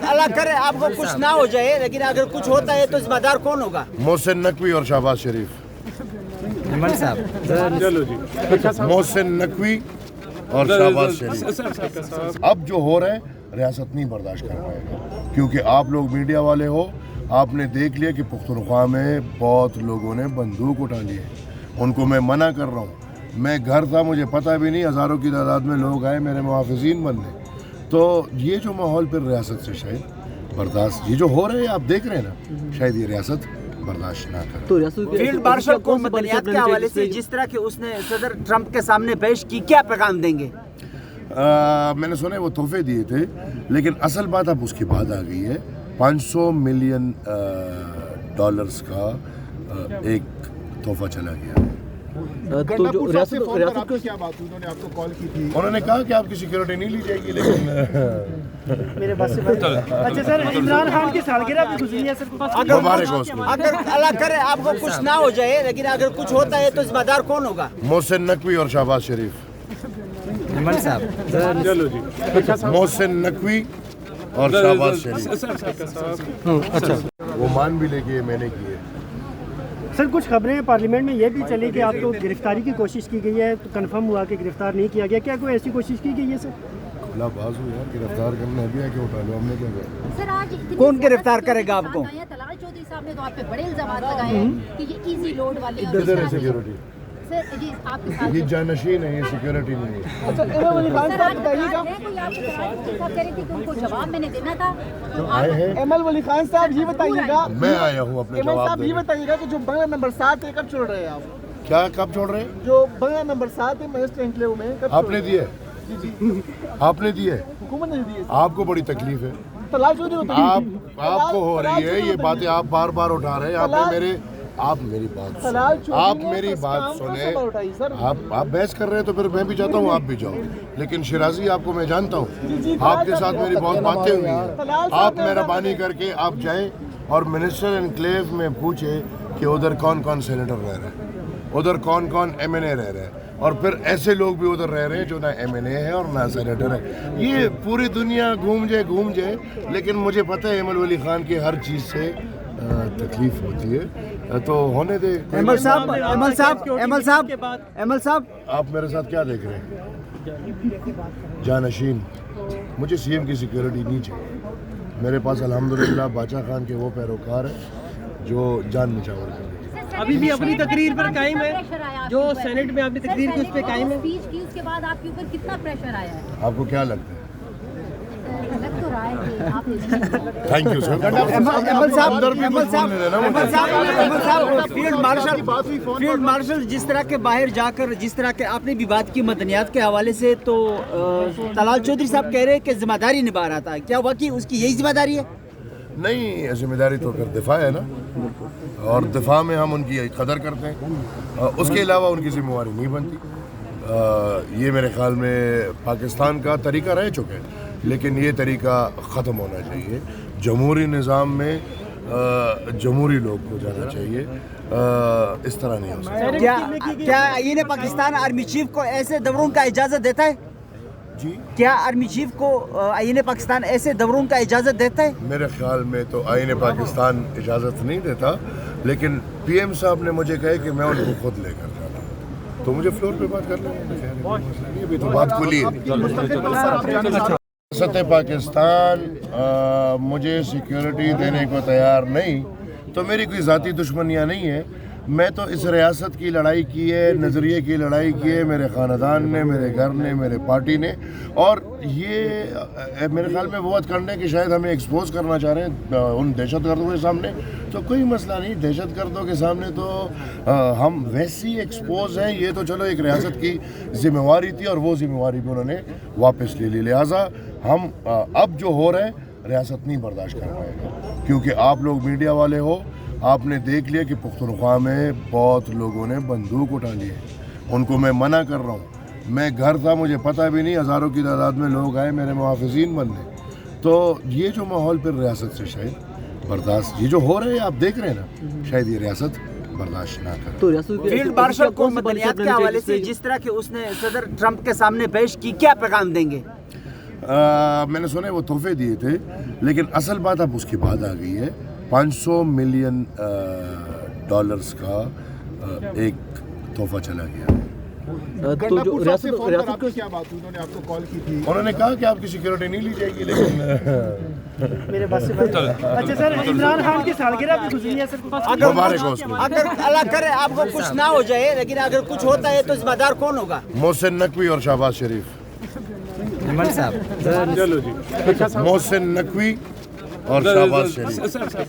अल्लाह करे आपको कुछ ना हो जाए, लेकिन अगर कुछ होता है तो जिम्मेदार कौन होगा? मोहसिन नकवी और शहबाज शरीफ। मोहसिन नकवी और शहबाज शरीफ। अब जो हो रहा है रियासत नहीं बर्दाश्त कर पाएगा, क्योंकि आप लोग मीडिया वाले हो, आपने देख लिया कि पुख्तनख्वा में बहुत लोगों ने बंदूक उठा ली है। उनको मैं मना कर रहा हूँ। मैं घर था, मुझे पता भी नहीं, हज़ारों की तादाद में लोग आए मेरे मुहाफ़िज़ीन बनने। तो ये जो माहौल फिर रियासत से शायद बर्दाश्त, ये जो हो रहा है आप देख रहे हैं ना, शायद ये रियासत बर्दाश्त ना करे। तो फील्ड मार्शल को मदनियात के हवाले से जिस तरह के उसने सदर ट्रंप के सामने पेश की, क्या पैगाम देंगे? मैंने सुना है वो तोहफे दिए थे, लेकिन असल बात अब उसकी बात आ गई है। 500 मिलियन डॉलर्स का एक तोहफा चला गया। तो जो रियासत को क्या बात हुई? उन्होंने आपको कॉल की थी, उन्होंने कहा कि आपकी सिक्योरिटी नहीं ली जाएगी, लेकिन मेरे पास अच्छा सर, इमरान खान की सालगिरह भी गुजरी है सर, अगर अल्लाह करे आपको कुछ ना हो जाए, लेकिन अगर कुछ होता है तो जिम्मेदार कौन होगा? मोहसिन नकवी और शहबाज शरीफ। मोहसिन नकवी और शहबाज शरीफ। अच्छा, वो मान भी लेके मैंने किए। सर कुछ खबरें पार्लियामेंट में ये भी चली कि आपको गिरफ्तारी की कोशिश की गई है, तो कंफर्म हुआ कि गिरफ्तार नहीं किया गया, क्या कोई ऐसी कोशिश की गई है सर? खुला बाज हो यार, गिरफ्तार करना है क्या, क्यों उठा लो, हमने क्या किया? सर आज कौन गिरफ्तार करेगा आपको? तलाल चौधरी साहब ने तो आप पे बड़े इल्जाम लगाए हैं कि ये इजी लोड वाले और किधर है सिक्योरिटी? सर जी आपके साथ ये जानशीन है, ये सिक्योरिटी नहीं है। अच्छा, इमरान अली खान साहब बताइएगा, कोई आपके साथ कह रही थी कि उनको जवाब मैंने देना था, तो आए हैं, एमएल वली खान साहब ये बताइएगा, मैं आया हूँ अपने एमएल जवाब साहब ये देने। बताइएगा कि जो बंगला नंबर 7 है कब छोड़ रहे हैं आप? क्या कब छोड़ रहे हैं? जो बंगला नंबर 7 है महेश एंक्लेव में कब आपने दिए? आपने दिए? हुकूमत ने दिए। आपको बड़ी तकलीफ है, तलाल चौधरी आपको हो रही है ये बातें, आप बार बार उठा रहे हैं। आप मेरी बात सुने, आप मेरी बात सुने। आप बहस कर रहे हैं तो फिर मैं भी चाहता हूँ आप भी जाओ, लेकिन शिराजी आपको मैं जानता हूँ, आपके साथ मेरी बहुत बातें हुई हैं। आप मेहरबानी करके आप जाएं और मिनिस्टर एनक्लेव में पूछे कि उधर कौन कौन सेनेटर रह रहे हैं, उधर कौन कौन एमएनए रह रहे हैं, और फिर ऐसे लोग भी उधर रह रहे हैं जो ना एमएनए है और ना सेनेटर है। ये पूरी दुनिया घूम जाए, लेकिन मुझे पता है एमएल वली खान की हर चीज़ से तकलीफ होती है, तो होने दे। एमएल साहब आप मेरे साथ क्या देख रहे हैं? जानशीन, मुझे सीएम की सिक्योरिटी नहीं चाहिए। मेरे पास अल्हम्दुलिल्लाह बादशाह खान के वो पैरोकार हैं जो जान निछावर कर देते। अभी भी अपनी तकरीर पर कायम है, जो सेनेट में आपने तकरीर की उस पर कायम है। स्पीच की उसके बाद आपके ऊपर कितना प्रेशर आया है? आपको क्या लगता है? लग तो रहा है कि आप thank you sir. Field marshal जिस तरह के बाहर जाकर, जिस तरह के आपने भी बात की मदनियात के हवाले से, तो तलाल चौधरी साहब कह रहे हैं कि जिम्मेदारी निभा रहा था, क्या वाकई उसकी यही जिम्मेदारी है? नहीं, जिम्मेदारी तो फिर दिफा है ना, और दिफा में हम उनकी कदर करते हैं, उसके अलावा उनकी जिम्मेवारी नहीं बनती। ये मेरे ख्याल में पाकिस्तान का तरीका रह चुका है, लेकिन ये तरीका ख़त्म होना चाहिए। जमहूरी निज़ाम में जमहूरी लोग को जाना चाहिए, इस तरह नहीं हो सकता। क्या ये पाकिस्तान आर्मी चीफ को ऐसे दौरों का इजाज़त देता है? जी, क्या आर्मी चीफ को आईन पाकिस्तान ऐसे दौरों का इजाज़त देता है? मेरे ख्याल में तो आईन पाकिस्तान इजाज़त नहीं देता, लेकिन पीएम साहब ने मुझे कहे कि मैं उनको खुद लेकर जाना, तो मुझे फ्लोर पे बात कर लेंगे, अभी तो बात खुली है। सत्य पाकिस्तान मुझे सिक्योरिटी देने को तैयार नहीं, तो मेरी कोई ज़ाती दुश्मनियाँ नहीं है। मैं तो इस रियासत की लड़ाई की है, नज़रिए की लड़ाई की है, मेरे ख़ानदान ने, मेरे घर ने, मेरे पार्टी ने, और ये मेरे ख्याल में बहुत करने कि शायद हमें एक्सपोज करना चाह रहे हैं उन दहशतगर्दों के सामने, तो कोई मसला नहीं। दहशतगर्दों के सामने तो हम वैसे ही एक्सपोज हैं। ये तो चलो एक रियासत की जिम्मेवारी थी और वो जिम्मेवारी भी उन्होंने वापस ले ली, लिहाजा हम अब जो हो रहा है रियासत नहीं बर्दाश्त कर पाएगा, क्योंकि आप लोग मीडिया वाले हो, आपने देख लिया कि पुख्तनख्वा में बहुत लोगों ने बंदूक उठा ली है। उनको मैं मना कर रहा हूँ। मैं घर था, मुझे पता भी नहीं, हज़ारों की तादाद में लोग आए मेरे मुहाफ़िज़ीन बनने। तो ये जो माहौल फिर रियासत से शायद बर्दाश्त, ये जो हो रहा है आप देख रहे हैं ना, शायद ये रियासत बर्दाश्त ना करे। तो फील्ड मार्शल को मदनियात के हवाले से जिस तरह के उसने सदर ट्रंप के सामने पेश की, क्या पैगाम देंगे? मैंने सुना है वो तोहफे दिए थे, लेकिन असल बात अब उसकी बात आ गई है। $500 मिलियन का एक तोहफा चला गया है। तो जो रियासत को क्या बात हुई? उन्होंने आपको कॉल की थी? उन्होंने कहा कि आपकी सिक्योरिटी नहीं ली जाएगी, लेकिन मेरे बस से अच्छा सर, इमरान खान की सालगिरह भी गुजरी है सर, मुबारक हो उसको। अगर अल्लाह करे आपको कुछ ना हो जाए, लेकिन अगर कुछ होता है तो जिम्मेदार कौन होगा? मोहसिन नकवी और शहबाज शरीफ। चलो जी। मोहसिन नकवी और शहबाज शरीफ।